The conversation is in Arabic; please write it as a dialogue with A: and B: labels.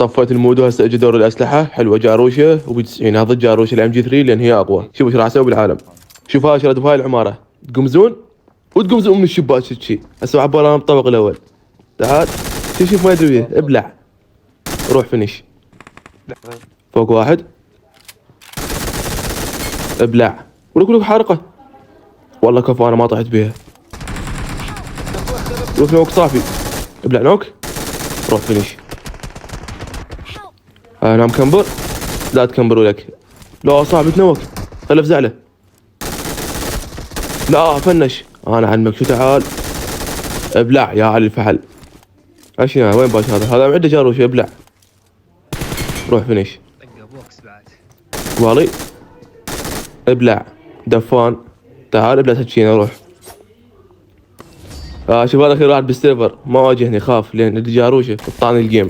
A: صفيت المود وهسه اجى دور الاسلحه. حلوه جاروشه وب90 هذا الجاروشه الام جي 3 لان هي اقوى. شوف ايش راح اسوي بالعالم. شوف هاي شريت بهاي العماره تقمزون وتقمزون من الشباك شي. هسه عباره عن الطابق الاول. تعال شوف ما يدري بيه ابلع. روح فينيش. فوق واحد. ابلع. ولك حارقه. والله كفو انا ما طحت بيها. روح نوك صافي. ابلع نوك. روح فينيش. انا مكمبر. لا تكمبروا لك. لا صاحبي تنوك. خله افزعله. لا فنش. انا علمك شو تعال. ابلع يا علي الفحل. اشياء وين باش هذا معده جاروش ابلع. روح فينيش. والي. ابلع. دفان. تعال ابلع سكينه روح. شوف هذا اخير واحد بالسيرفر ما واجهني خاف لان اللي جاروشه قطعني الجيم.